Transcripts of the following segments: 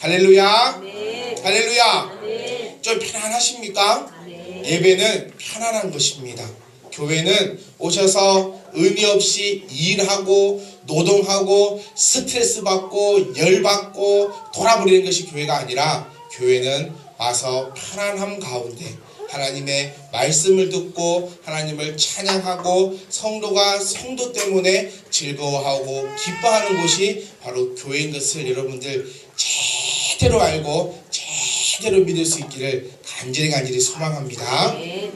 할렐루야. 네. 할렐루야. 네. 좀 편안하십니까? 네. 예배는 편안한 것입니다. 교회는 오셔서 의미 없이 일하고 노동하고 스트레스 받고 열받고 돌아버리는 것이 교회가 아니라, 교회는 와서 편안함 가운데 하나님의 말씀을 듣고 하나님을 찬양하고 성도가 성도 때문에 즐거워하고 기뻐하는 곳이 바로 교회인 것을 여러분들 제대로 알고 제대로 믿을 수 있기를 간절히 소망합니다. 네.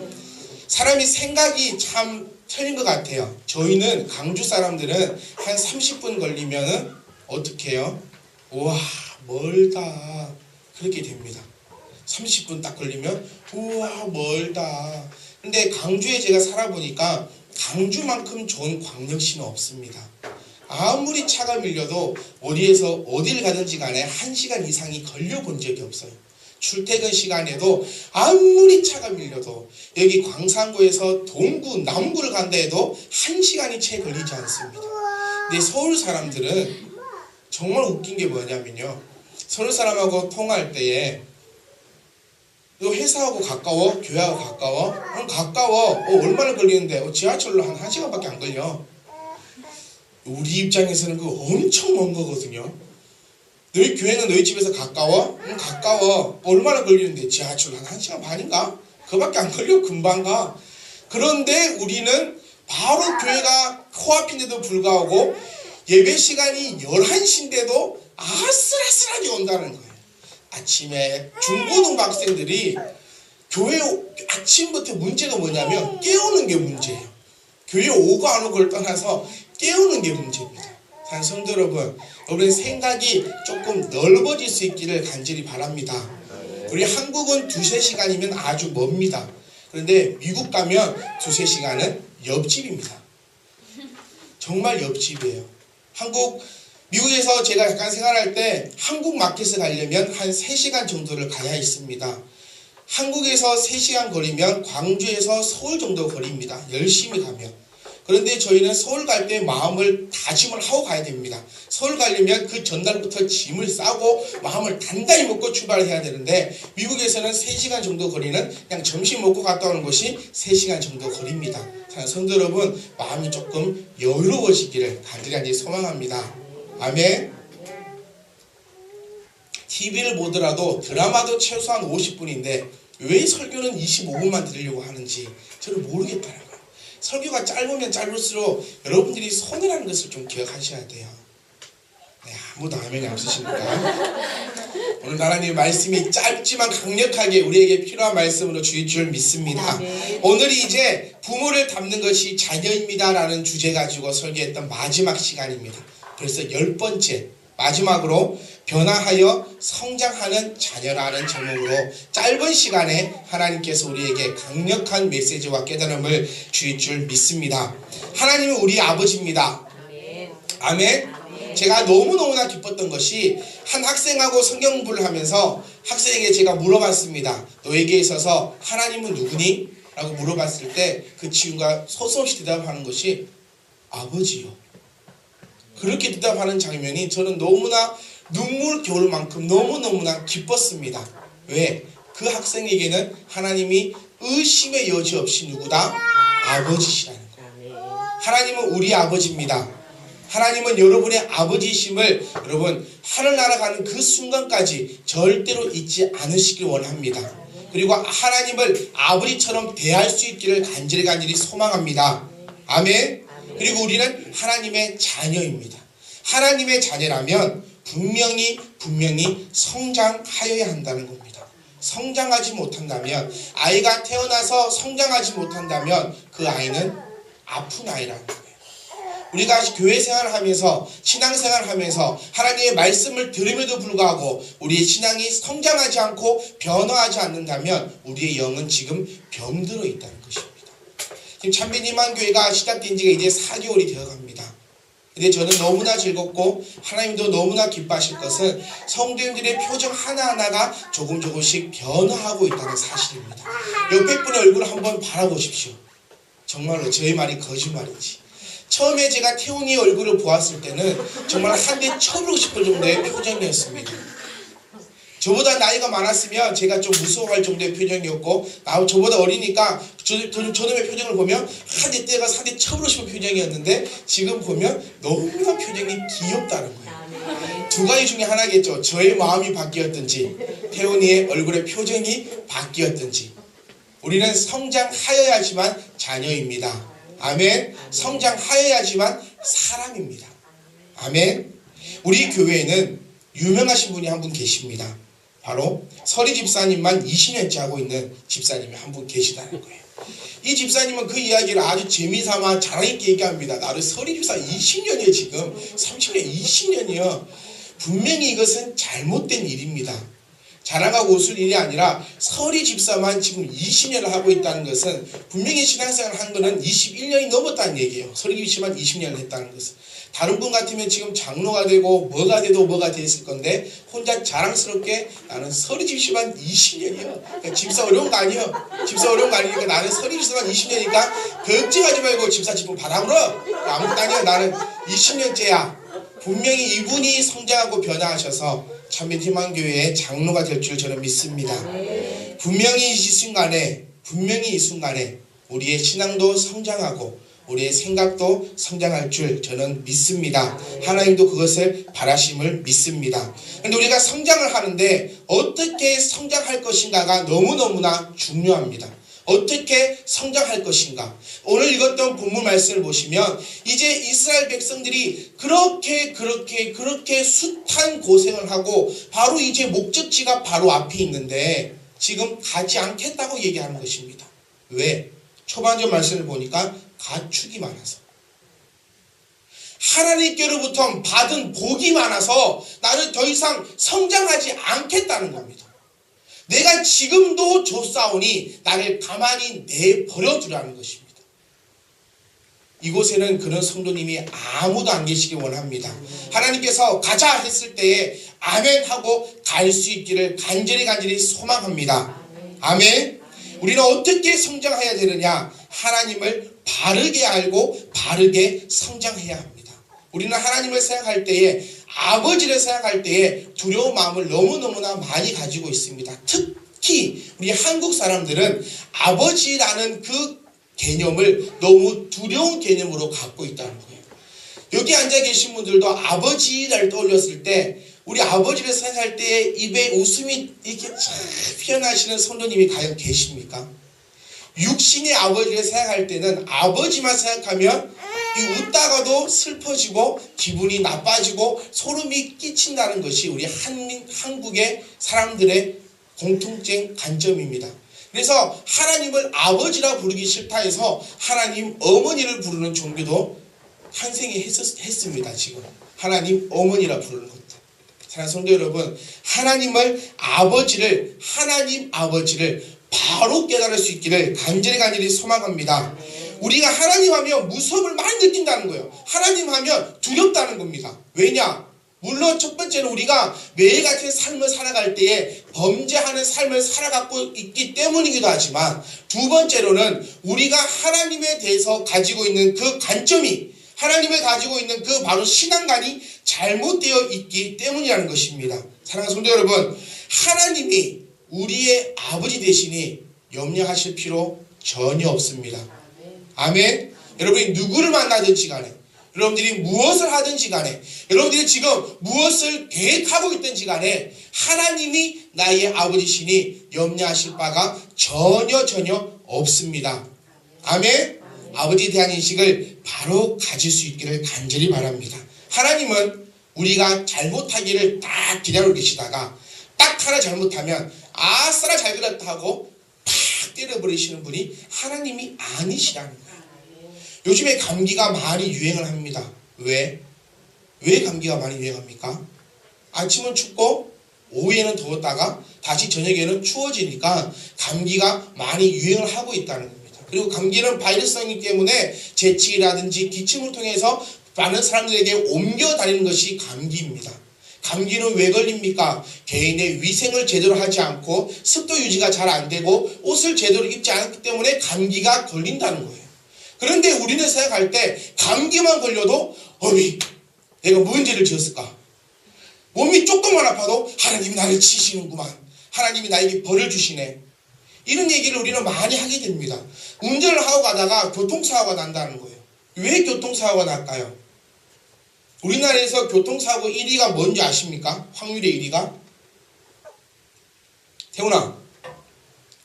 사람이 생각이 참 틀린 것 같아요. 저희는 강주 사람들은 한 30분 걸리면은 어떻게 해요? 우와 멀다 그렇게 됩니다. 30분 딱 걸리면 우와 멀다. 근데 강주에 제가 살아보니까 강주만큼 좋은 광역시는 없습니다. 아무리 차가 밀려도 어디에서 어딜 가든지 간에 1시간 이상이 걸려본 적이 없어요. 출퇴근 시간에도 아무리 차가 밀려도 여기 광산구에서 동구, 남구를 간다 해도 1시간이 채 걸리지 않습니다. 근데 서울 사람들은 정말 웃긴 게 뭐냐면요, 서울 사람하고 통화할 때에 너 회사하고 가까워? 교회하고 가까워? 그럼 가까워. 얼마나 걸리는데? 지하철로 한 1시간밖에 안 걸려. 우리 입장에서는 그거 엄청 먼 거거든요. 너희 교회는 너희 집에서 가까워? 가까워. 얼마나 걸리는데? 지하철로 한 1시간 반인가? 그거밖에 안 걸려. 금방 가. 그런데 우리는 바로 교회가 코앞인데도 불구하고 예배 시간이 11시인데도 아슬아슬하게 온다는 거예요. 아침에 중고등부 학생들이 교회 아침부터 문제가 뭐냐면 깨우는 게 문제예요. 교회 오고 안 오고를 떠나서 깨우는 게 문제입니다. 성도 여러분, 여러분의 생각이 조금 넓어질 수 있기를 간절히 바랍니다. 우리 한국은 2~3시간이면 아주 멉니다. 그런데 미국 가면 2~3시간은 옆집입니다. 정말 옆집이에요. 미국에서 제가 약간 생활할 때 한국 마켓에 가려면 한 3시간 정도를 가야 있습니다. 한국에서 3시간 거리면 광주에서 서울 정도 거리입니다. 열심히 가면. 그런데 저희는 서울 갈 때 마음을 다짐을 하고 가야 됩니다. 서울 가려면 그 전날부터 짐을 싸고 마음을 단단히 먹고 출발을 해야 되는데, 미국에서는 3시간 정도 거리는 그냥 점심 먹고 갔다 오는 것이 3시간 정도 거리입니다. 성도 여러분, 마음이 조금 여유로워지기를 간절히 소망합니다. 아멘. TV를 보더라도 드라마도 최소한 50분인데 왜 설교는 25분만 들으려고 하는지 저는 모르겠다는 거예요. 설교가 짧으면 짧을수록 여러분들이 손해라는 것을 좀 기억하셔야 돼요. 네, 아무도 아멘이 없으십니까? 오늘 하나님의 말씀이 짧지만 강력하게 우리에게 필요한 말씀으로 주일 줄 믿습니다. 오늘이 이제 부모를 닮는 것이 자녀입니다 라는 주제 가지고 설교했던 마지막 시간입니다. 벌써 10번째, 마지막으로 변화하여 성장하는 자녀라는 제목으로 짧은 시간에 하나님께서 우리에게 강력한 메시지와 깨달음을 주실 줄 믿습니다. 하나님은 우리 아버지입니다. 아멘. 제가 너무너무나 기뻤던 것이, 한 학생하고 성경 공부를 하면서 학생에게 제가 물어봤습니다. 너에게 있어서 하나님은 누구니? 라고 물어봤을 때 그 친구가 서슴없이 대답하는 것이 아버지요. 그렇게 대답하는 장면이 저는 너무나 눈물겨울 만큼 너무너무나 기뻤습니다. 왜? 그 학생에게는 하나님이 의심의 여지 없이 누구다? 아버지시라는 거예요. 하나님은 우리 아버지입니다. 하나님은 여러분의 아버지이심을 여러분 하늘나라 가는 그 순간까지 절대로 잊지 않으시길 원합니다. 그리고 하나님을 아버지처럼 대할 수 있기를 간절히 소망합니다. 아멘. 그리고 우리는 하나님의 자녀입니다. 하나님의 자녀라면 분명히 성장하여야 한다는 겁니다. 성장하지 못한다면, 아이가 태어나서 성장하지 못한다면 그 아이는 아픈 아이라는 거예요. 우리가 교회 생활을 하면서 신앙생활을 하면서 하나님의 말씀을 들음에도 불구하고 우리의 신앙이 성장하지 않고 변화하지 않는다면 우리의 영은 지금 병들어 있다는 것입니다. 지금 참빛희망교회가 시작된 지가 이제 4개월이 되어갑니다. 근데 저는 너무나 즐겁고 하나님도 너무나 기뻐하실 것은 성도님들의 표정 하나하나가 조금씩 변화하고 있다는 사실입니다. 옆에 분의 얼굴을 한번 바라보십시오. 정말로 저의 말이 거짓말인지. 처음에 제가 태웅이 얼굴을 보았을 때는 정말 한 대 쳐보고 싶을 정도의 표정이었습니다. 저보다 나이가 많았으면 제가 좀 무서워할 정도의 표정이었고, 저보다 어리니까 저놈의 표정을 보면 내 때가 상대 처음으로 싶은 표정이었는데, 지금 보면 너무나 표정이 귀엽다는 거예요. 두 가지 중에 하나겠죠. 저의 마음이 바뀌었든지 태훈이의 얼굴의 표정이 바뀌었든지. 우리는 성장하여야지만 자녀입니다. 아멘. 성장하여야지만 사람입니다. 아멘. 우리 교회에는 유명하신 분이 한 분 계십니다. 바로 서리 집사님만 20년째 하고 있는 집사님이 한 분 계시다는 거예요. 이 집사님은 그 이야기를 아주 재미삼아 자랑있게 얘기합니다. 나를 서리 집사 20년이에요. 지금 30년 20년이요. 분명히 이것은 잘못된 일입니다. 자랑하고 웃을 일이 아니라 서리 집사만 지금 20년을 하고 있다는 것은 분명히 신앙생활을 한 거는 21년이 넘었다는 얘기예요. 서리 집사만 20년을 했다는 것은. 다른 분 같으면 지금 장로가 되고 뭐가 돼도 뭐가 됐을 건데 혼자 자랑스럽게 나는 서리 집사만 20년이요. 그러니까 집사 어려운 거 아니에요. 집사 어려운 거 아니니까 나는 서리 집사만 20년이니까 걱정하지 말고 집사 지금 받아 물어. 아무것도 아니야. 나는 20년째야. 분명히 이분이 성장하고 변화하셔서 참빛희망교회의 장로가 될 줄 저는 믿습니다. 분명히 이 순간에 우리의 신앙도 성장하고 우리의 생각도 성장할 줄 저는 믿습니다. 하나님도 그것을 바라심을 믿습니다. 그런데 우리가 성장을 하는데 어떻게 성장할 것인가가 너무너무나 중요합니다. 어떻게 성장할 것인가. 오늘 읽었던 본문 말씀을 보시면 이제 이스라엘 백성들이 그렇게 숱한 고생을 하고 바로 이제 목적지가 바로 앞에 있는데 지금 가지 않겠다고 얘기하는 것입니다. 왜? 초반전 말씀을 보니까 가축이 많아서, 하나님께로부터 받은 복이 많아서 나는 더 이상 성장하지 않겠다는 겁니다. 내가 지금도 줬사오니 나를 가만히 내버려두라는 것입니다. 이곳에는 그런 성도님이 아무도 안 계시길 원합니다. 하나님께서 가자 했을 때에 아멘 하고 갈 수 있기를 간절히 소망합니다. 아멘. 우리는 어떻게 성장해야 되느냐? 하나님을 바르게 알고 바르게 성장해야 합니다. 우리는 하나님을 생각할 때에, 아버지를 생각할 때에 두려운 마음을 너무너무나 많이 가지고 있습니다. 특히 우리 한국 사람들은 아버지라는 그 개념을 너무 두려운 개념으로 갖고 있다는 거예요. 여기 앉아 계신 분들도 아버지를 떠올렸을 때, 우리 아버지를 생각할 때 입에 웃음이 이렇게 쫙 피어나시는 성도님이 과연 계십니까? 육신의 아버지를 생각할 때는 아버지만 생각하면 웃다가도 슬퍼지고 기분이 나빠지고 소름이 끼친다는 것이 우리 한국의 사람들의 공통된 관점입니다. 그래서 하나님을 아버지라 부르기 싫다 해서 하나님 어머니를 부르는 종교도 탄생했습니다. 지금 하나님 어머니라 부르는 것도. 사랑하는 성도 여러분, 하나님 아버지를 바로 깨달을 수 있기를 간절히 소망합니다. 우리가 하나님 하면 무서움을 많이 느낀다는 거예요. 하나님 하면 두렵다는 겁니다. 왜냐? 물론 첫 번째는 우리가 매일같이 삶을 살아갈 때에 범죄하는 삶을 살아가고 있기 때문이기도 하지만, 두 번째로는 우리가 하나님에 대해서 가지고 있는 그 관점이, 하나님을 가지고 있는 그 바로 신앙관이 잘못되어 있기 때문이라는 것입니다. 사랑하는 성도 여러분, 하나님이 우리의 아버지 되시니 염려하실 필요 전혀 없습니다. 아멘. 여러분이 누구를 만나든지 간에, 여러분들이 무엇을 하든지 간에, 여러분들이 지금 무엇을 계획하고 있든지 간에 하나님이 나의 아버지시니 염려하실 바가 전혀 없습니다. 아멘. 아버지에 대한 인식을 바로 가질 수 있기를 간절히 바랍니다. 하나님은 우리가 잘못하기를 딱 기다리고 계시다가 딱 하나 잘못하면 아싸라 잘 그렸다 하고 팍 때려버리시는 분이 하나님이 아니시라는 거예요. 요즘에 감기가 많이 유행을 합니다. 왜 감기가 많이 유행합니까? 아침은 춥고 오후에는 더웠다가 다시 저녁에는 추워지니까 감기가 많이 유행을 하고 있다는 겁니다. 그리고 감기는 바이러스이기 때문에 재채기라든지 기침을 통해서 많은 사람들에게 옮겨 다니는 것이 감기입니다. 감기는 왜 걸립니까? 개인의 위생을 제대로 하지 않고 습도 유지가 잘 안 되고 옷을 제대로 입지 않기 때문에 감기가 걸린다는 거예요. 그런데 우리는 생각할 때 감기만 걸려도 내가 무슨 죄를 지었을까? 몸이 조금만 아파도 하나님이 나를 치시는구만. 하나님이 나에게 벌을 주시네. 이런 얘기를 우리는 많이 하게 됩니다. 운전을 하고 가다가 교통사고가 난다는 거예요. 왜 교통사고가 날까요? 우리나라에서 교통사고 1위가 뭔지 아십니까? 확률의 1위가? 태훈아,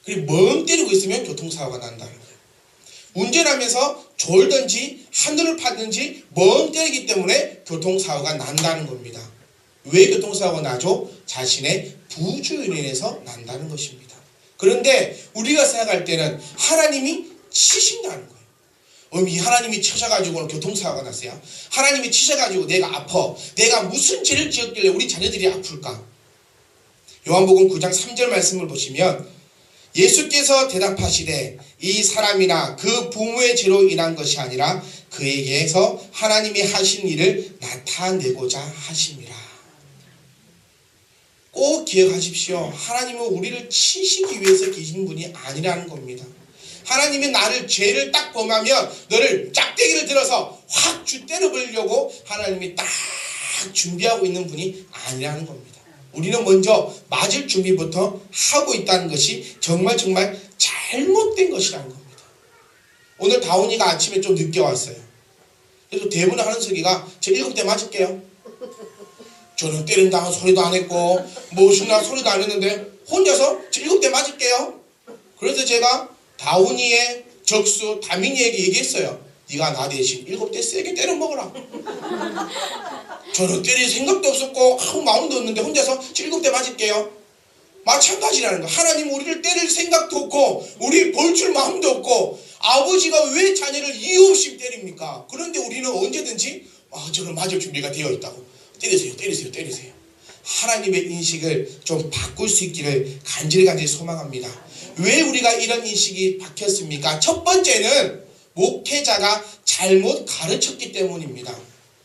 그리고 멍 때리고 있으면 교통사고가 난다는 거예요. 운전하면서 졸든지 하늘을 파든지 멍 때리기 때문에 교통사고가 난다는 겁니다. 왜 교통사고가 나죠? 자신의 부주의로 인해서 난다는 것입니다. 그런데 우리가 생각할 때는 하나님이 치신다는 거예요. 이 하나님이 치셔가지고 교통사고가 났어요. 하나님이 치셔가지고 내가 아파. 내가 무슨 죄를 지었길래 우리 자녀들이 아플까? 요한복음 9장 3절 말씀을 보시면 예수께서 대답하시되 이 사람이나 그 부모의 죄로 인한 것이 아니라 그에게서 하나님이 하신 일을 나타내고자 하심이라. 꼭 기억하십시오. 하나님은 우리를 치시기 위해서 계신 분이 아니라는 겁니다. 하나님이 나를 죄를 딱 범하면 너를 짝대기를 들어서 확 때려버리려고 하나님이 딱 준비하고 있는 분이 아니라는 겁니다. 우리는 먼저 맞을 준비부터 하고 있다는 것이 정말 잘못된 것이라는 겁니다. 오늘 다운이가 아침에 좀 늦게 왔어요. 그래서 대부분 하는 소리가 저 7대 맞을게요. 저는 때린다는 소리도 안 했고 무엇이나 소리도 안 했는데 혼자서 저 7대 맞을게요. 그래서 제가 다운이의 적수 다민이에게 얘기했어요. 네가 나 대신 7대 세게 때려 먹어라. 저는 때릴 생각도 없었고 아무 마음도 없는데 혼자서 7대 맞을게요. 마찬가지라는 거. 하나님 우리를 때릴 생각도 없고 우리 벌줄 마음도 없고 아버지가 왜 자녀를 이유 없이 때립니까? 그런데 우리는 언제든지 저는 맞을 준비가 되어 있다고. 때리세요. 하나님의 인식을 좀 바꿀 수 있기를 간절히 소망합니다. 왜 우리가 이런 인식이 바뀌었습니까? 첫 번째는 목회자가 잘못 가르쳤기 때문입니다.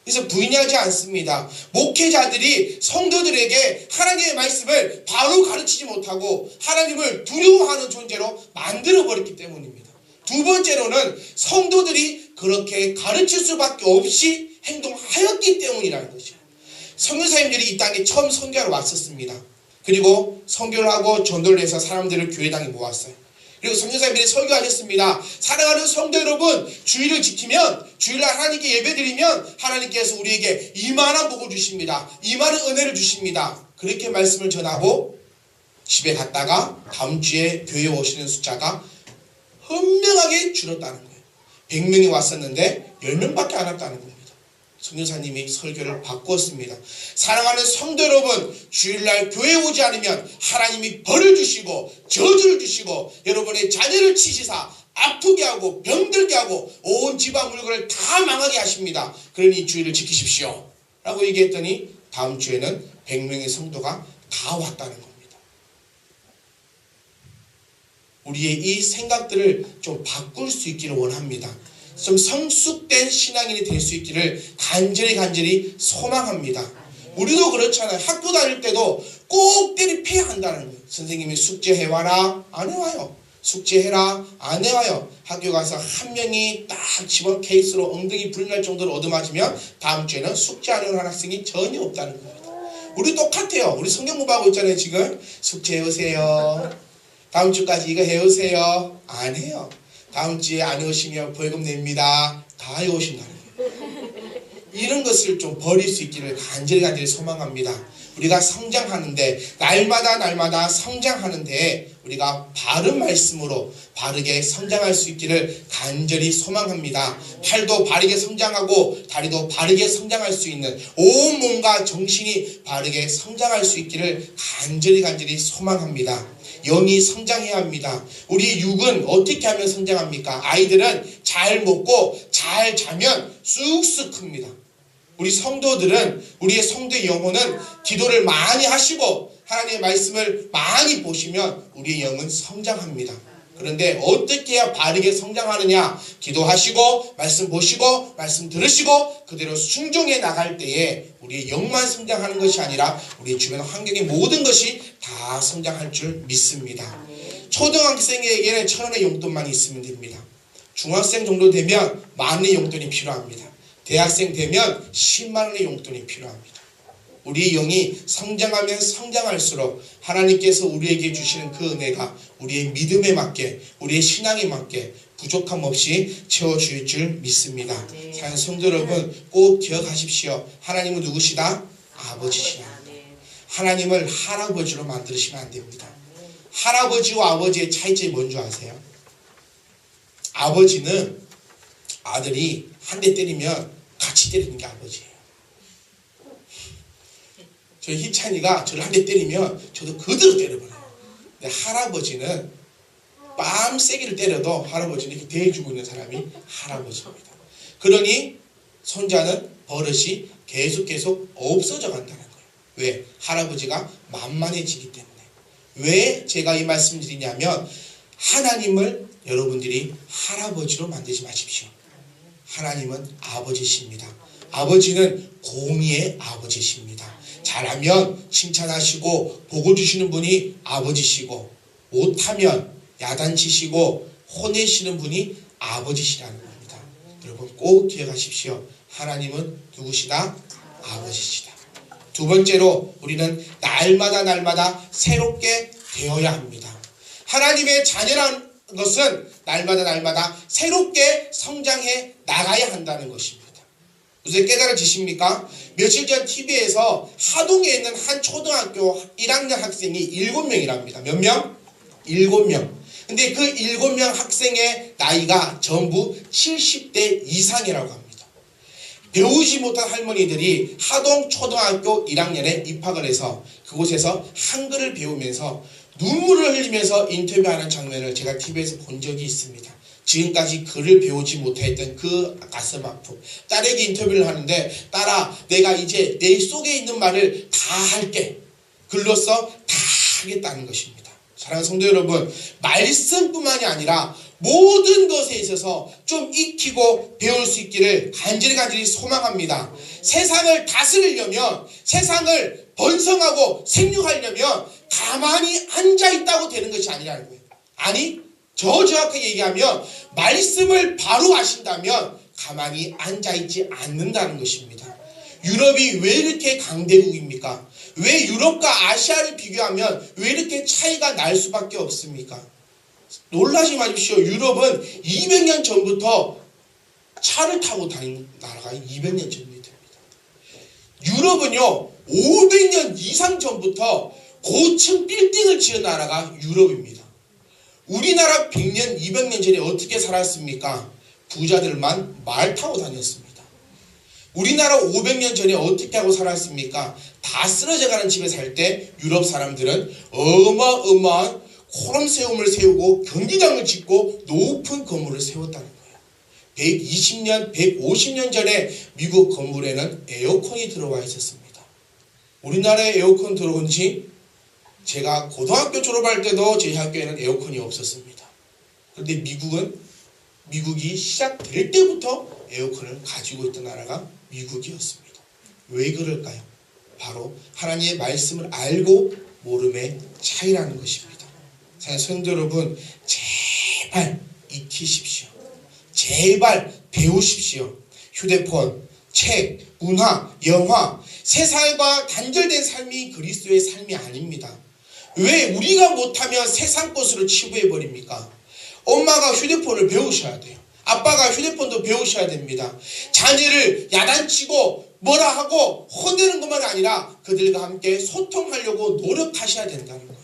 그래서 부인하지 않습니다. 목회자들이 성도들에게 하나님의 말씀을 바로 가르치지 못하고 하나님을 두려워하는 존재로 만들어버렸기 때문입니다. 두 번째로는 성도들이 그렇게 가르칠 수밖에 없이 행동하였기 때문이라는 것이죠. 선교사님들이 이 땅에 처음 선교하러 왔었습니다. 그리고 선교를 하고 전도를 해서 사람들을 교회당에 모았어요. 그리고 선교사님들이 설교하셨습니다. 사랑하는 성도 여러분, 주일을 지키면, 주일날 하나님께 예배드리면 하나님께서 우리에게 이만한 복을 주십니다. 이만한 은혜를 주십니다. 그렇게 말씀을 전하고 집에 갔다가 다음 주에 교회에 오시는 숫자가 현명하게 줄었다는 거예요. 100명이 왔었는데 10명밖에 안 왔다는 겁니다. 선교사님이 설교를 바꾸었습니다. 사랑하는 성도 여러분, 주일날 교회에 오지 않으면 하나님이 벌을 주시고 저주를 주시고 여러분의 자녀를 치시사 아프게 하고 병들게 하고 온 집안 물건을 다 망하게 하십니다. 그러니 주일을 지키십시오 라고 얘기했더니 다음 주에는 100명의 성도가 다 왔다는 겁니다. 우리의 이 생각들을 좀 바꿀 수 있기를 원합니다. 좀 성숙된 신앙인이 될 수 있기를 간절히 소망합니다. 우리도 그렇잖아요. 학교 다닐 때도 꼭 때리패야 한다는 거예요. 선생님이 숙제해와라, 안 해와요. 숙제해라, 안 해와요. 학교 가서 한 명이 딱 집어 케이스로 엉덩이 불날 정도로 얻어맞으면 다음 주에는 숙제 안 해오는 학생이 전혀 없다는 겁니다. 우리 똑같아요. 우리 성경 공부하고 있잖아요. 지금 숙제해오세요. 다음 주까지 이거 해오세요. 안 해요. 다음 주에 안 오시면 벌금 냅니다. 다 해오신다는 거예요. 이런 것을 좀 버릴 수 있기를 간절히 소망합니다. 우리가 성장하는데 날마다 성장하는데 우리가 바른 말씀으로 바르게 성장할 수 있기를 간절히 소망합니다. 팔도 바르게 성장하고 다리도 바르게 성장할 수 있는 온 몸과 정신이 바르게 성장할 수 있기를 간절히 소망합니다. 영이 성장해야 합니다. 우리 육은 어떻게 하면 성장합니까? 아이들은 잘 먹고 잘 자면 쑥쑥 큽니다. 우리 성도들은, 우리의 성도의 영혼은 기도를 많이 하시고 하나님의 말씀을 많이 보시면 우리의 영은 성장합니다. 그런데 어떻게 해야 바르게 성장하느냐? 기도하시고 말씀 보시고 말씀 들으시고 그대로 순종해 나갈 때에 우리의 영만 성장하는 것이 아니라 우리 주변 환경의 모든 것이 다 성장할 줄 믿습니다. 초등학생에게는 1,000원의 용돈만 있으면 됩니다. 중학생 정도 되면 10,000원의 용돈이 필요합니다. 대학생 되면 10만 원의 용돈이 필요합니다. 우리의 영이 성장하면 성장할수록 하나님께서 우리에게 주시는 그 은혜가 우리의 믿음에 맞게, 우리의 신앙에 맞게 부족함 없이 채워줄 줄 믿습니다. 사랑하는 성도 여러분, 꼭 기억하십시오. 하나님은 누구시다? 아버지시다. 하나님을 할아버지로 만드시면 안 됩니다. 할아버지와 아버지의 차이점이 뭔지 아세요? 아버지는 아들이 한 대 때리면 같이 때리는 게 아버지예요. 저희 희찬이가 저를 한 대 때리면 저도 그대로 때려버려요. 근데 할아버지는 뺨 세기를 때려도 할아버지는 이렇게 대해주고 있는 사람이 할아버지입니다. 그러니 손자는 버릇이 계속 없어져 간다는 거예요. 왜? 할아버지가 만만해지기 때문에. 왜 제가 이 말씀 드리냐면, 하나님을 여러분들이 할아버지로 만들지 마십시오. 하나님은 아버지십니다. 아버지는 공의의 아버지십니다. 잘하면 칭찬하시고 복을 주시는 분이 아버지시고, 못하면 야단치시고 혼내시는 분이 아버지시라는 겁니다. 여러분 꼭 기억하십시오. 하나님은 누구시다? 아버지시다. 두 번째로 우리는 날마다 새롭게 되어야 합니다. 하나님의 자녀라는 것은 날마다 새롭게 성장해 나가야 한다는 것입니다. 요새 깨달아지십니까? 며칠 전 TV에서 하동에 있는 한 초등학교 1학년 학생이 7명이랍니다. 몇 명? 7명. 근데 그 7명 학생의 나이가 전부 70대 이상이라고 합니다. 배우지 못한 할머니들이 하동 초등학교 1학년에 입학을 해서 그곳에서 한글을 배우면서 눈물을 흘리면서 인터뷰하는 장면을 제가 TV에서 본 적이 있습니다. 지금까지 글을 배우지 못했던 그 가슴 아픔. 딸에게 인터뷰를 하는데, 딸아, 내가 이제 내 속에 있는 말을 다 할게. 글로써 다 하겠다는 것입니다. 사랑하는 성도 여러분, 말씀뿐만이 아니라 모든 것에 있어서 좀 익히고 배울 수 있기를 간절히 소망합니다. 세상을 다스리려면, 세상을 번성하고 생육하려면 가만히 앉아있다고 되는 것이 아니라는 거예요. 아니, 정확하게 얘기하면 말씀을 바로 하신다면 가만히 앉아있지 않는다는 것입니다. 유럽이 왜 이렇게 강대국입니까? 왜 유럽과 아시아를 비교하면 왜 이렇게 차이가 날 수밖에 없습니까? 놀라지 마십시오. 유럽은 200년 전부터 차를 타고 다니는 나라가 200년 전이 됩니다. 유럽은요 500년 이상 전부터 고층 빌딩을 지은 나라가 유럽입니다. 우리나라 100년, 200년 전에 어떻게 살았습니까? 부자들만 말 타고 다녔습니다. 우리나라 500년 전에 어떻게 하고 살았습니까? 다 쓰러져가는 집에 살 때 유럽 사람들은 어마어마한 코럼세움을 세우고 경기장을 짓고 높은 건물을 세웠다는 거예요. 120년, 150년 전에 미국 건물에는 에어컨이 들어와 있었습니다. 우리나라에 에어컨 들어온 지 제가 고등학교 졸업할 때도 저희 학교에는 에어컨이 없었습니다. 그런데 미국이 시작될 때부터 에어컨을 가지고 있던 나라가 미국이었습니다. 왜 그럴까요? 바로 하나님의 말씀을 알고 모름의 차이라는 것입니다. 성도 여러분, 제발 익히십시오. 제발 배우십시오. 휴대폰, 책, 문화, 영화, 세상과 단절된 삶이 그리스도의 삶이 아닙니다. 왜 우리가 못하면 세상 것으로 치부해버립니까? 엄마가 휴대폰을 배우셔야 돼요. 아빠가 휴대폰도 배우셔야 됩니다. 자녀를 야단치고 뭐라 하고 혼내는 것만 아니라 그들과 함께 소통하려고 노력하셔야 된다는 거예요.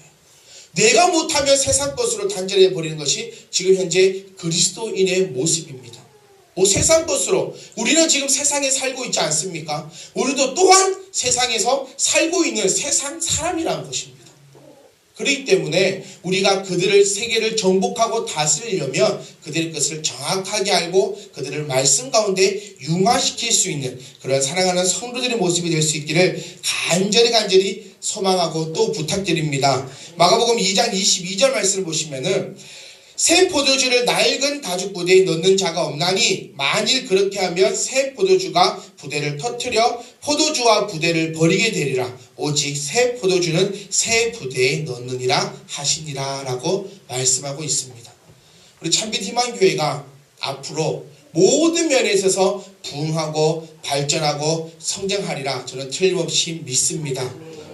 내가 못하면 세상 것으로 단절해버리는 것이 지금 현재 그리스도인의 모습입니다. 세상 것으로 우리는 지금 세상에 살고 있지 않습니까? 우리도 또한 세상에서 살고 있는 세상 사람이라는 것입니다. 그렇기 때문에 우리가 그들의 세계를 정복하고 다스리려면 그들의 것을 정확하게 알고 그들을 말씀 가운데 융화시킬 수 있는 그런 사랑하는 성도들의 모습이 될 수 있기를 간절히 소망하고 또 부탁드립니다. 마가복음 2장 22절 말씀을 보시면은 새 포도주를 낡은 가죽 부대에 넣는 자가 없나니 만일 그렇게 하면 새 포도주가 부대를 터뜨려 포도주와 부대를 버리게 되리라. 오직 새 포도주는 새 부대에 넣느니라 하시니라 라고 말씀하고 있습니다. 우리 참빛 희망교회가 앞으로 모든 면에 있어서 부흥하고 발전하고 성장하리라 저는 틀림없이 믿습니다.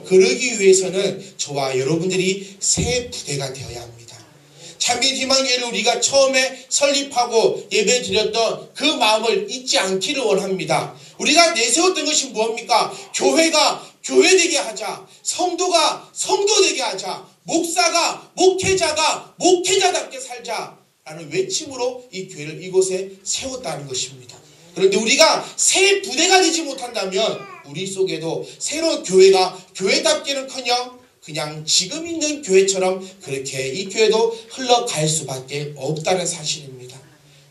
그러기 위해서는 저와 여러분들이 새 부대가 되어야 합니다. 참빛 희망교회를 우리가 처음에 설립하고 예배 드렸던 그 마음을 잊지 않기를 원합니다. 우리가 내세웠던 것이 무엇입니까? 교회가 교회되게 하자, 성도가 성도되게 하자, 목사가 목회자가 목회자답게 살자라는 외침으로 이 교회를 이곳에 세웠다는 것입니다. 그런데 우리가 새 부대가 되지 못한다면 우리 속에도 새로운 교회가 교회답기는커녕 그냥 지금 있는 교회처럼 그렇게 이 교회도 흘러갈 수밖에 없다는 사실입니다.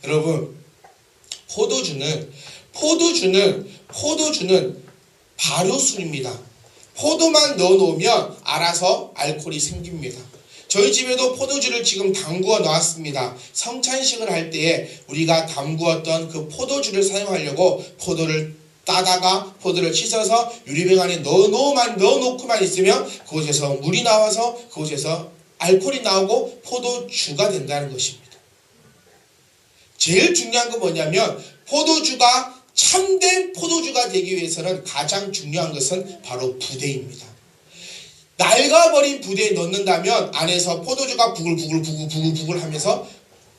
여러분, 포도주는 발효술입니다. 포도만 넣어놓으면 알아서 알코올이 생깁니다. 저희 집에도 포도주를 지금 담그어 놨습니다. 성찬식을 할 때에 우리가 담그었던 그 포도주를 사용하려고 포도를 따다가 포도를 씻어서 유리병 안에 넣어놓고만 있으면 그곳에서 물이 나와서 그곳에서 알코올이 나오고 포도주가 된다는 것입니다. 제일 중요한 건 뭐냐면 포도주가 참된 포도주가 되기 위해서는 가장 중요한 것은 바로 부대입니다. 낡아버린 부대에 넣는다면 안에서 포도주가 부글부글 하면서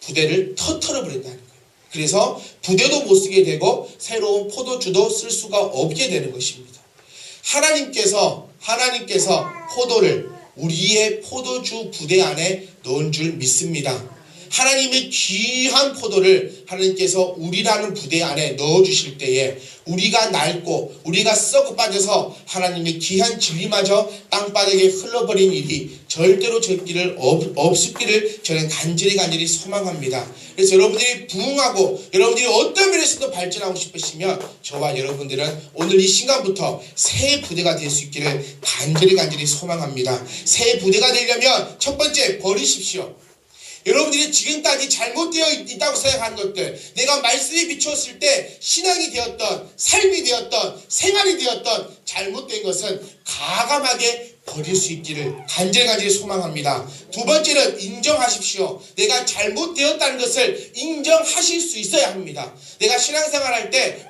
부대를 터트려 버린다는 거예요. 그래서 부대도 못 쓰게 되고 새로운 포도주도 쓸 수가 없게 되는 것입니다. 하나님께서 포도를 우리의 포도주 부대 안에 넣은 줄 믿습니다. 하나님의 귀한 포도를 하나님께서 우리라는 부대 안에 넣어주실 때에 우리가 낡고 우리가 썩어 빠져서 하나님의 귀한 진리마저 땅바닥에 흘러버린 일이 절대로 없을기를 저는 간절히 소망합니다. 그래서 여러분들이 부흥하고 여러분들이 어떤 면에서도 발전하고 싶으시면 저와 여러분들은 오늘 이 순간부터 새 부대가 될 수 있기를 간절히 소망합니다. 새 부대가 되려면 첫 번째, 버리십시오. 여러분들이 지금까지 잘못되어 있다고 생각하는 것들, 내가 말씀에 비추었을 때 신앙이 되었던, 삶이 되었던, 생활이 되었던 잘못된 것은 과감하게 버릴 수 있기를 간절히 소망합니다. 두 번째는 인정하십시오. 내가 잘못되었다는 것을 인정하실 수 있어야 합니다. 내가 신앙생활 할 때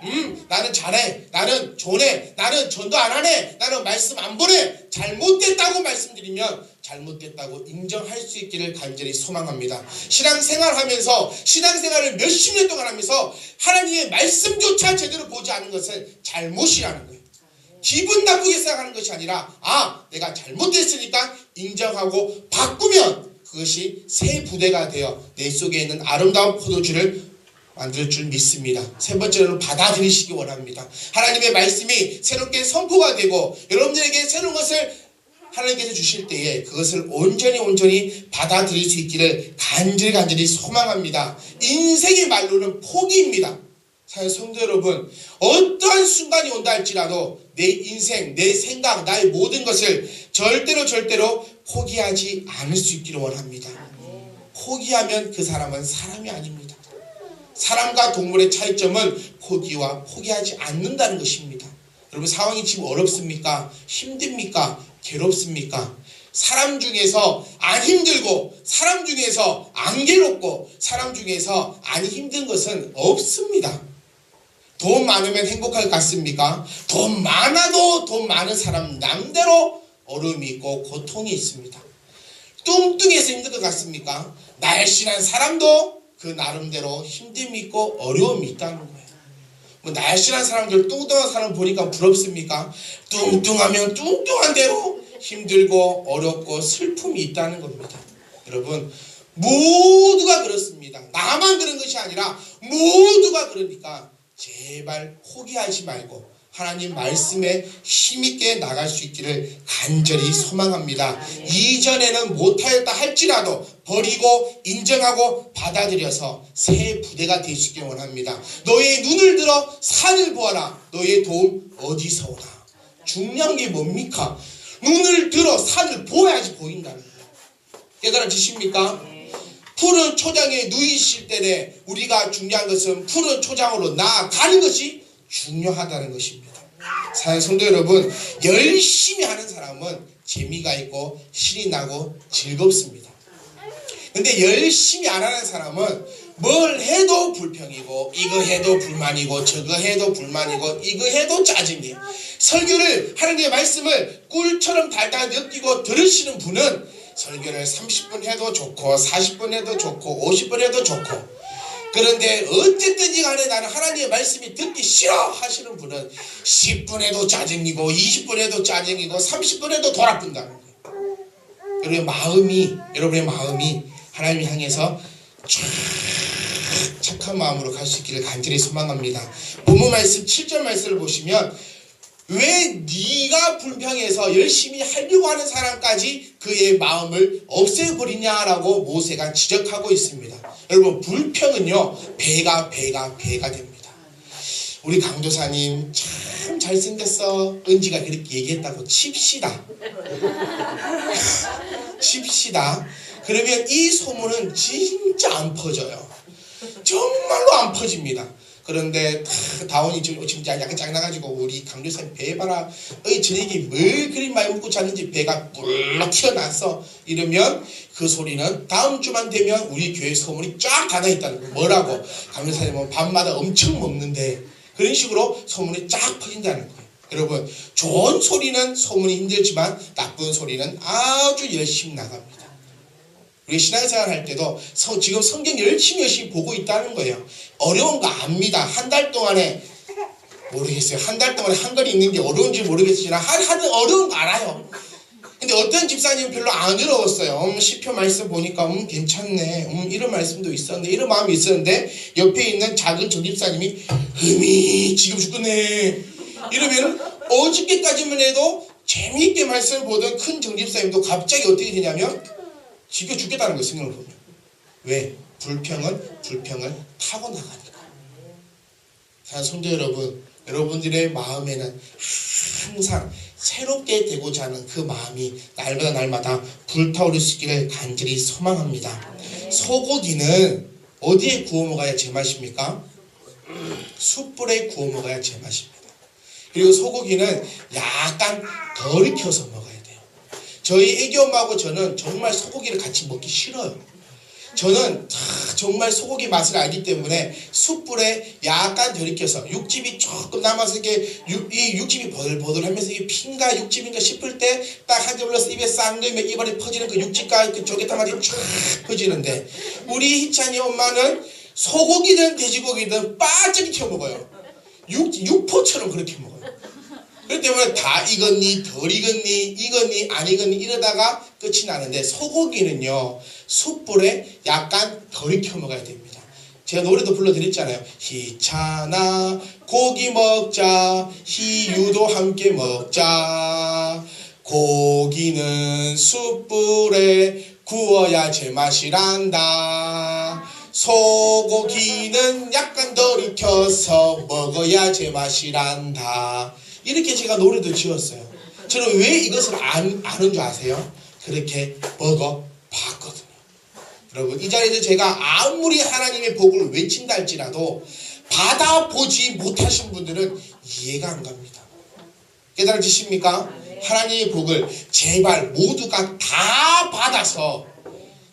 나는 잘해, 나는 존해, 나는 전도 안 하네, 나는 말씀 안 보내, 잘못됐다고 말씀드리면 잘못됐다고 인정할 수 있기를 간절히 소망합니다. 신앙생활을 몇십 년 동안 하면서 하나님의 말씀조차 제대로 보지 않은 것은 잘못이라는 거예요. 기분 나쁘게 생각하는 것이 아니라 내가 잘못됐으니까 인정하고 바꾸면 그것이 새 부대가 되어 내 속에 있는 아름다운 포도주를 만들 줄 믿습니다. 세 번째로는 받아들이시기 원합니다. 하나님의 말씀이 새롭게 선포가 되고 여러분들에게 새로운 것을 하나님께서 주실 때에 그것을 온전히 받아들일 수 있기를 간절히 소망합니다. 인생의 말로는 포기입니다. 성도 여러분, 어떠한 순간이 온다 할지라도 내 인생, 내 생각, 나의 모든 것을 절대로 포기하지 않을 수 있기를 원합니다. 포기하면 그 사람은 사람이 아닙니다. 사람과 동물의 차이점은 포기와 포기하지 않는다는 것입니다. 여러분, 상황이 지금 어렵습니까? 힘듭니까? 괴롭습니까? 사람 중에서 안 힘들고 사람 중에서 안 괴롭고 사람 중에서 안 힘든 것은 없습니다. 돈 많으면 행복할 것 같습니까? 돈 많아도 돈 많은 사람 남대로 어려움이 있고 고통이 있습니다. 뚱뚱해서 힘들 것 같습니까? 날씬한 사람도 그 나름대로 힘듦이 있고 어려움이 있다는 거예요. 날씬한 사람들, 뚱뚱한 사람 보니까 부럽습니까? 뚱뚱하면 뚱뚱한 대로 힘들고 어렵고 슬픔이 있다는 겁니다. 여러분, 모두가 그렇습니다. 나만 그런 것이 아니라 모두가 그러니까 제발 포기하지 말고 하나님 말씀에 힘있게 나갈 수 있기를 간절히 소망합니다. 이전에는 못하였다 할지라도 버리고 인정하고 받아들여서 새 부대가 될 수 있기를 원합니다. 너의 눈을 들어 산을 보아라. 너의 도움 어디서 오나. 중요한 게 뭡니까? 눈을 들어 산을 보아야지 보인다는 거예요. 깨달아지십니까? 푸른 초장에 누이실 때에 우리가 중요한 것은 푸른 초장으로 나아가는 것이 중요하다는 것입니다. 성도 여러분, 열심히 하는 사람은 재미가 있고 신이 나고 즐겁습니다. 근데 열심히 안 하는 사람은 뭘 해도 불평이고 이거 해도 불만이고 저거 해도 불만이고 이거 해도 짜증이에요. 설교를 하나님의 말씀을 꿀처럼 달달 느끼고 들으시는 분은 설교를 30분 해도 좋고 40분 해도 좋고 50분 해도 좋고, 그런데 어쨌든지 간에 나는 하나님의 말씀이 듣기 싫어 하시는 분은 10분 해도 짜증이고 20분 해도 짜증이고 30분 해도 돌아쁜다는 거예요. 여러분의 마음이 하나님을 향해서 착한 마음으로 갈 수 있기를 간절히 소망합니다. 본문 말씀 7절 말씀을 보시면 왜 네가 불평해서 열심히 하려고 하는 사람까지 그의 마음을 없애버리냐라고 모세가 지적하고 있습니다. 여러분, 불평은요 배가 됩니다. 우리 강도사님 참 잘생겼어, 은지가 그렇게 얘기했다고 칩시다. 칩시다. 그러면 이 소문은 진짜 안 퍼져요. 정말로 안 퍼집니다. 그런데 다운이 지금 약간 짱나가지고 우리 강도사님 배 봐라, 저녁에 뭘 그리 많이 먹고 자는지 배가 불러 튀어나왔어, 이러면 그 소리는 다음 주만 되면 우리 교회 소문이 쫙 다 나있다는 거예요. 뭐라고? 강도사님은 밤마다 엄청 먹는데, 그런 식으로 소문이 쫙 퍼진다는 거예요. 여러분, 좋은 소리는 소문이 힘들지만 나쁜 소리는 아주 열심히 나갑니다. 우리 신앙생활 할 때도 지금 성경 열심히 보고 있다는 거예요. 어려운 거 압니다. 한 달 동안에 모르겠어요. 한 달 동안에 한글이 있는 게 어려운지 모르겠지만 하는 어려운 거 알아요. 근데 어떤 집사님은 별로 안 어려웠어요. 시편 말씀 보니까 괜찮네, 이런 말씀도 있었는데, 이런 마음이 있었는데, 옆에 있는 작은 저 집사님이 지금 죽겠네 이러면 어저께까지만 해도 재미있게 말씀을 보던 큰 정 집사님도 갑자기 어떻게 되냐면 지겨 죽겠다는 거예요. 생각을 보면. 왜? 불평을 타고 나가니까. 자, 성도 여러분, 여러분들의 마음에는 항상 새롭게 되고자 하는 그 마음이 날마다 불타오를 수 있기를 간절히 소망합니다. 소고기는 어디에 구워 먹어야 제맛입니까? 숯불에 구워 먹어야 제맛입니다. 그리고 소고기는 약간 덜 익혀서 먹어야 돼요. 저희 애기 엄마하고 저는 정말 소고기를 같이 먹기 싫어요. 저는 정말 소고기 맛을 알기 때문에 숯불에 약간 덜 익혀서 육즙이 조금 남아서 이 육즙이 버들버들하면서 이게 핀가 육즙인가 싶을 때 딱 한 점 넣어서 입에 싹 넣으면 입안에 퍼지는 그 육즙과 그 쫄깃한 맛이 쫙 퍼지는데, 우리 희찬이 엄마는 소고기든 돼지고기든 바짝 익혀 먹어요. 육포처럼 그렇게 먹어요. 그렇기 때문에 다 익었니 덜 익었니 안 익었니 이러다가 끝이 나는데, 소고기는요 숯불에 약간 덜 익혀 먹어야 됩니다. 제가 노래도 불러드렸잖아요. 희찬아 고기 먹자, 희유도 함께 먹자, 고기는 숯불에 구워야 제맛이란다, 소고기는 약간 덜 익혀서 먹어야 제맛이란다. 이렇게 제가 노래도 지었어요. 저는 왜 이것을 아는 줄 아세요? 그렇게 먹어봤거든요. 여러분, 이 자리에서 제가 아무리 하나님의 복을 외친다 할지라도 받아보지 못하신 분들은 이해가 안 갑니다. 깨달으십니까? 하나님의 복을 제발 모두가 다 받아서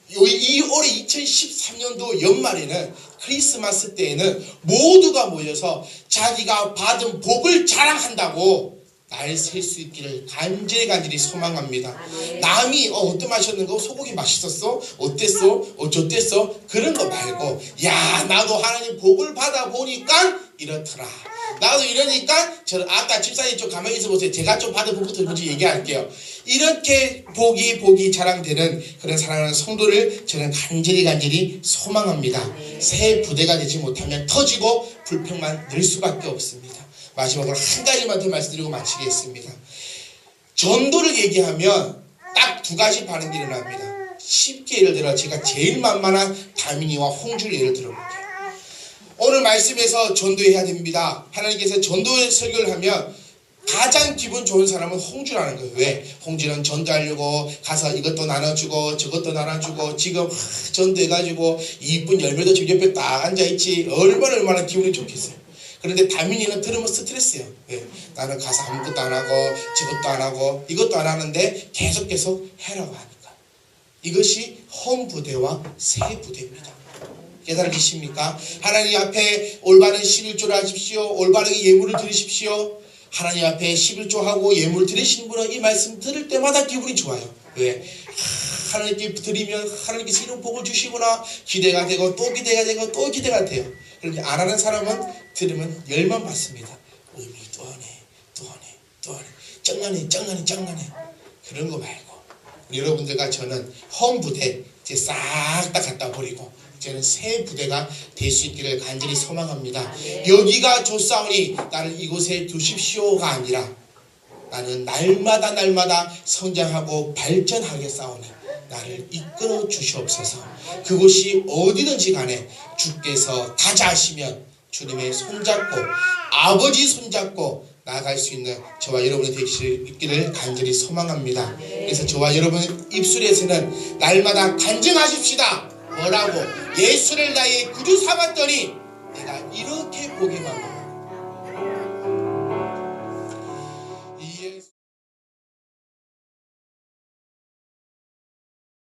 이 올해 2013년도 연말에는 크리스마스 때에는 모두가 모여서 자기가 받은 복을 자랑한다고 날 셀 수 있기를 간절히 소망합니다. 남이 어떤 맛이었는가, 소고기 맛있었어? 어땠어? 어쩌댔어? 그런 거 말고, 야 나도 하나님 복을 받아보니까 이렇더라, 나도 이러니까 저는 아까 집사님 좀 가만히 있어 보세요. 제가 좀 받은 복부터 먼저 얘기할게요. 이렇게 복이 자랑되는 그런 사랑하는 성도를 저는 간절히 소망합니다. 새 부대가 되지 못하면 터지고 불평만 늘 수밖에 없습니다. 마지막으로 한 가지만 더 말씀드리고 마치겠습니다. 전도를 얘기하면 딱 두 가지 반응이 일어납니다. 쉽게 예를 들어 제가 제일 만만한 다민이와 홍주를 예를 들어볼게요. 오늘 말씀에서 전도해야 됩니다. 하나님께서 전도 설교를 하면 가장 기분 좋은 사람은 홍주라는 거예요. 왜? 홍주는 전도하려고 가서 이것도 나눠주고 저것도 나눠주고 지금 전도해가지고 이쁜 열매도 지금 옆에 딱 앉아있지. 얼마나 기분이 좋겠어요. 그런데 다민이는 들으면 스트레스예요. 왜? 나는 가서 아무것도 안 하고 저것도 안 하고 이것도 안 하는데 계속 해라고 하니까. 이것이 홈 부대와 새 부대입니다. 깨달으십니까? 하나님 앞에 올바른 11조를 하십시오. 올바르게 예물을 드리십시오. 하나님 앞에 11조하고 예물 드리신 분은 이 말씀 들을 때마다 기분이 좋아요. 왜? 하나님께 드리면 하나님께서 이런 복을 주시구나 기대가 되고 또 기대가 되고 또 기대가 돼요. 그런데 안 하는 사람은 들으면 열만 받습니다. 의미 또 하네 또 하네 또 하네 짱나네 그런 거 말고 우리 여러분들과 저는 험 부대 이제 싹 다 갖다 버리고 저는 새 부대가 될 수 있기를 간절히 소망합니다. 여기가 좋사오니 나를 이곳에 두십시오가 아니라 나는 날마다 성장하고 발전하겠사오니 나를 이끌어 주시옵소서. 그곳이 어디든지 간에 주께서 다자하시면 주님의 손잡고 아버지 손잡고 나아갈 수 있는 저와 여러분이 될 수 있기를 간절히 소망합니다. 그래서 저와 여러분 입술에서는 날마다 간증하십시다. 뭐라고? 예수를 나의 구주 삼았더니 내가 이렇게 보기만 합니다.